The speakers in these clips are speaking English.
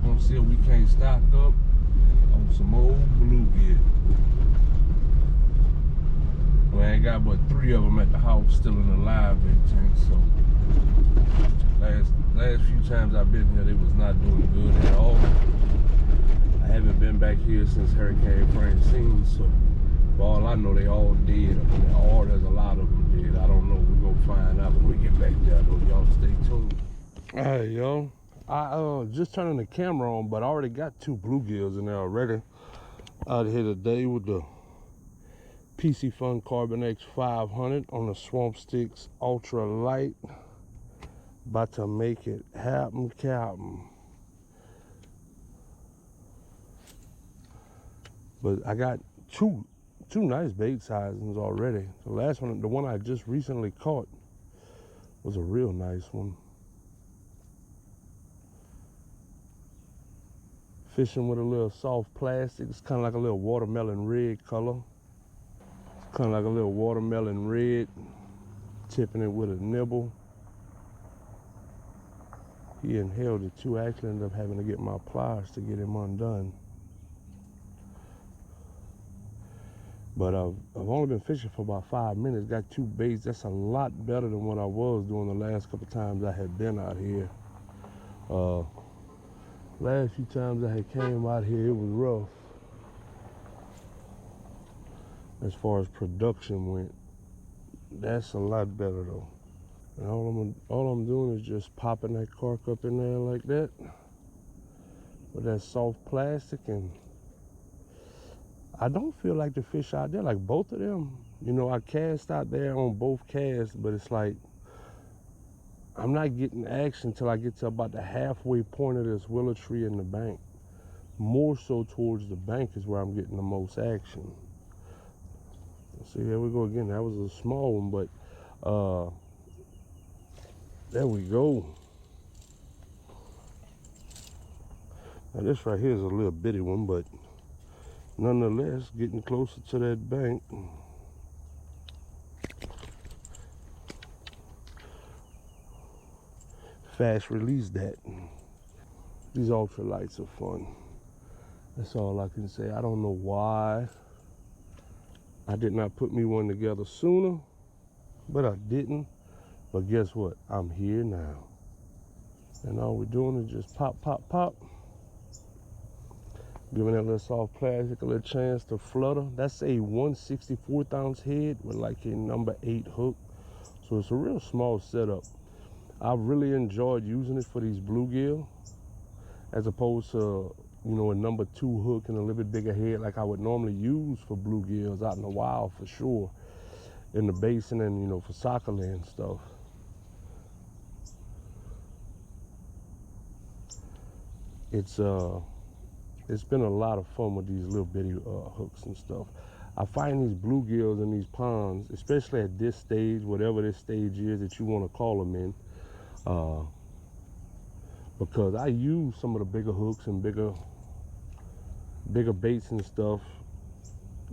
Gonna see if we can't stock up on some old bluegill. We ain't got but 3 of them at the house still in the live bait tank, so last few times I've been here, they was not doing good at all. I haven't been back here since Hurricane Francine, so for all I know, they all dead. Or there's a lot of them dead. I don't know. We're gonna find out when we get back there, though. Y'all stay tuned. All right, y'all. I just turning the camera on, but I already got 2 bluegills in there already. Out here today with the PC Fun Carbon X 500 on the SwampStixx Ultralight. About to make it happen, Captain. But I got two nice bait sizes already. The last one, the one I just recently caught, was a real nice one. Fishing with a little soft plastic. It's kind of like a little watermelon red color. It's kind of like a little watermelon red. Tipping it with a nibble. He inhaled it too. I actually ended up having to get my pliers to get him undone. But I've only been fishing for about 5 minutes. Got 2 baits. That's a lot better than what I was doing the last couple times I had been out here. Last few times I had came out here, it was rough. As far as production went, that's a lot better though. And all I'm doing is just popping that cork up in there like that with that soft plastic, and I don't feel like the fish out there, like both of them. You know, I cast out there on both casts, but it's like I'm not getting action till I get to about the halfway point of this willow tree in the bank. More so towards the bank is where I'm getting the most action. See, there we go again. That was a small one, but there we go. Now this right here is a little bitty one, but nonetheless, getting closer to that bank. Fast release that. These ultralights are fun. That's all I can say. I don't know why I did not put me one together sooner, but I didn't. But guess what? I'm here now. And all we're doing is just pop, pop, pop. Giving that little soft plastic a little chance to flutter. That's a 1/64 ounce head with like a number 8 hook. So it's a real small setup. I really enjoyed using it for these bluegill as opposed to, you know, a number 2 hook and a little bit bigger head like I would normally use for bluegills out in the wild for sure. In the basin and, you know, for soccer land stuff. It's been a lot of fun with these little bitty hooks and stuff. I find these bluegills in these ponds, especially at this stage, whatever this stage is that you want to call them in, because I use some of the bigger hooks and bigger baits and stuff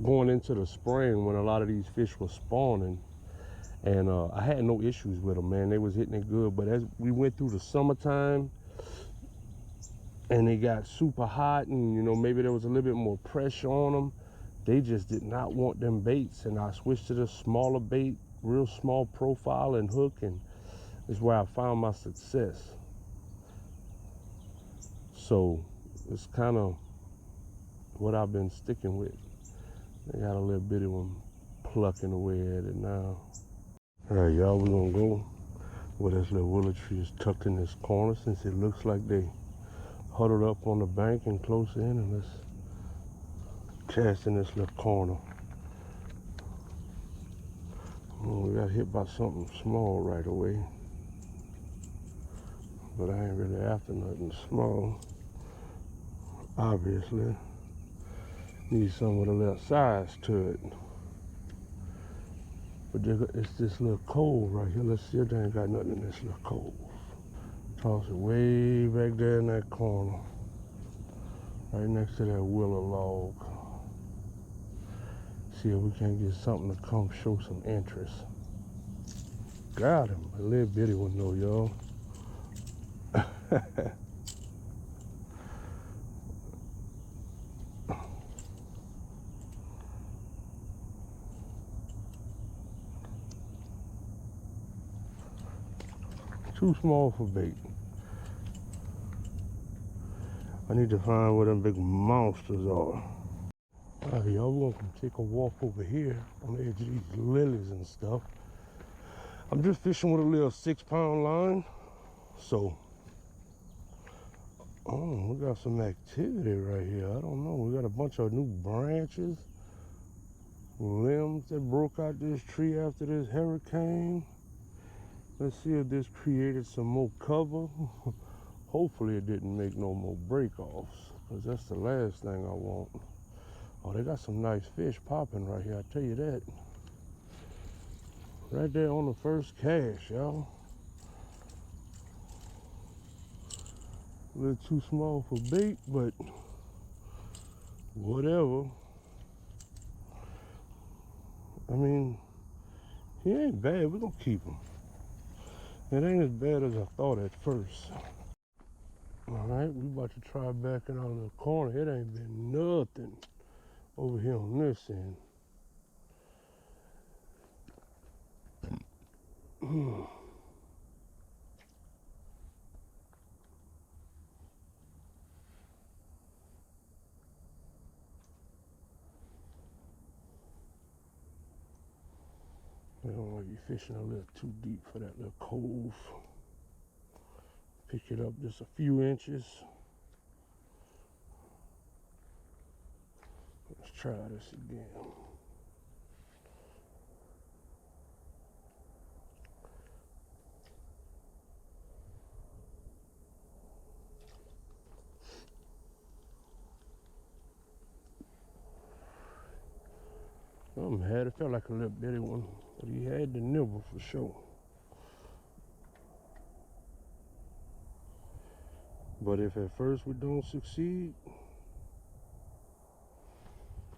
going into the spring when a lot of these fish were spawning, and I had no issues with them, man. They was hitting it good. But as we went through the summertime and they got super hot, and you know, maybe there was a little bit more pressure on them, they just did not want them baits, and I switched to the smaller bait, real small profile and hook, and is where I found my success. So it's kind of what I've been sticking with. They got a little bitty one plucking away at it now. All right, y'all, we're gonna go where this little willow tree is tucked in this corner, since it looks like they huddled up on the bank and close in, and let's cast in this little corner. Oh, we got hit by something small right away, but I ain't really after nothing small. Obviously, need something with a little size to it. But it's this little cove right here. Let's see if they ain't got nothing in this little cove. Toss it way back there in that corner, right next to that willow log. See if we can get something to come show some interest. Got him, a little bitty one though, y'all. Too small for bait. I need to find where them big monsters are. Alright, y'all, we're gonna take a walk over here on the edge of these lilies and stuff. I'm just fishing with a little 6-pound line. So, oh, we got some activity right here. I don't know. We got a bunch of new branches, limbs that broke out this tree after this hurricane. Let's see if this created some more cover. Hopefully it didn't make no more break-offs, because that's the last thing I want. Oh, they got some nice fish popping right here, I tell you that. Right there on the first cast, y'all. A little too small for bait, but whatever. I mean, he ain't bad. We're gonna keep him. It ain't as bad as I thought at first. All right, we about to try backing out of the corner. It ain't been nothing over here on this end. I don't want to be fishing a little too deep for that little cove. Pick it up just a few inches. Let's try this again. Something had it, felt like a little bitty one, but he had the nibble for sure. But if at first we don't succeed,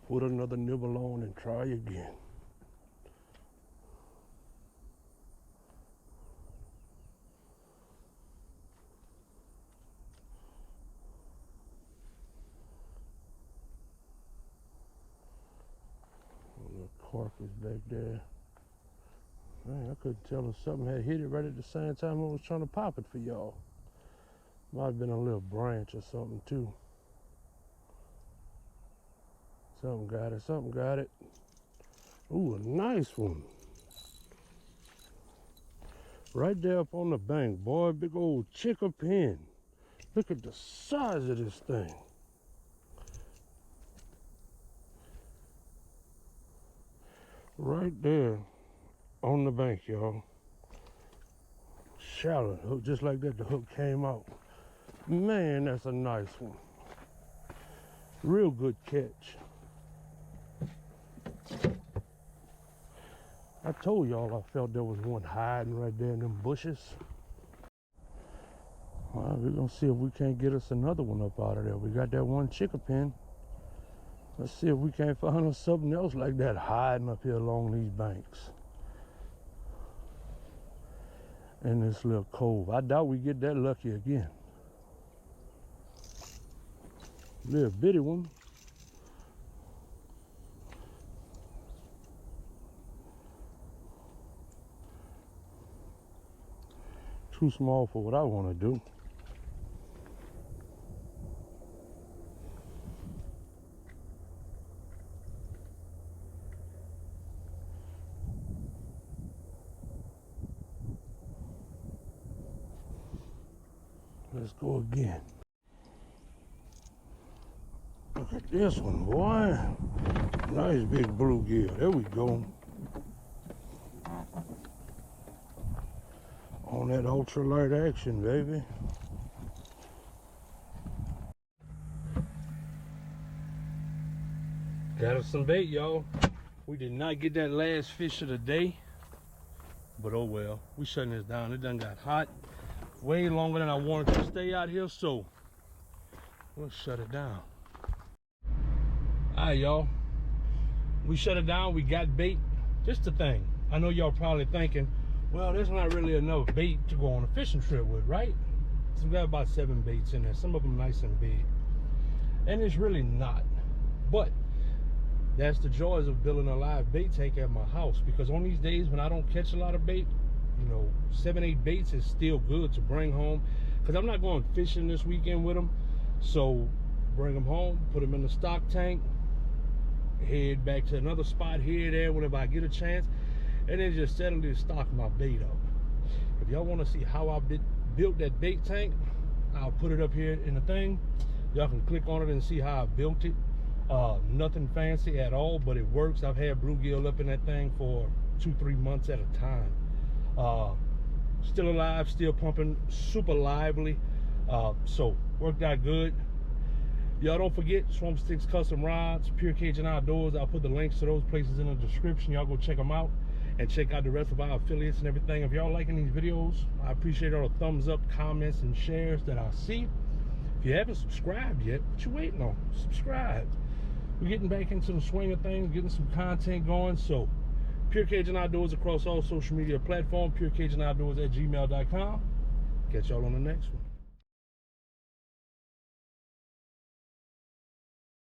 put another nibble on and try again. Carcass back there. Man, I couldn't tell if something had hit it right at the same time I was trying to pop it for y'all. Might have been a little branch or something too. Something got it, something got it. Ooh, a nice one. Right there up on the bank, boy, big old chicker pin. Look at the size of this thing. Right there on the bank, y'all. Shallow hook, just like that, the hook came out. Man, that's a nice one. Real good catch. I told y'all I felt there was one hiding right there in them bushes. All right, we're gonna see if we can't get us another one up out of there. We got that one chicker pin. Let's see if we can't find us something else like that hiding up here along these banks. In this little cove. I doubt we get that lucky again. Little bitty one. Too small for what I want to do. Let's go again. Look at this one, boy. Nice big bluegill. There we go. On that ultralight action, baby. Got us some bait, y'all. We did not get that last fish of the day, but oh well. We shutting this down. It done got hot. Way longer than I wanted to stay out here, so we'll shut it down. All right, y'all. We shut it down. We got bait. Just the thing. I know y'all probably thinking, well, there's not really enough bait to go on a fishing trip with, right? So we got about 7 baits in there. Some of them nice and big. And it's really not. But that's the joys of building a live bait tank at my house, because on these days when I don't catch a lot of bait, you know, 7-8 baits is still good to bring home, because I'm not going fishing this weekend with them. So bring them home, put them in the stock tank, head back to another spot here, there, whenever I get a chance, and then just steadily stock my bait up. If y'all want to see how I built that bait tank, I'll put it up here in the thing. Y'all can click on it and see how I built it. Nothing fancy at all, but it works. I've had bluegill up in that thing for 2-3 months at a time. Still alive, still pumping, super lively. So worked out good. Y'all don't forget SwampStixx custom rods, Pure Cajun Outdoors. I'll put the links to those places in the description. Y'all go check them out and check out the rest of our affiliates and everything. If y'all liking these videos, I appreciate all the thumbs up, comments, and shares that I see. If you haven't subscribed yet, what you waiting on? Subscribe. We're getting back into the swing of things, getting some content going. So Pure Cajun Outdoors across all social media platforms, purecajun@gmail.com. Catch y'all on the next one.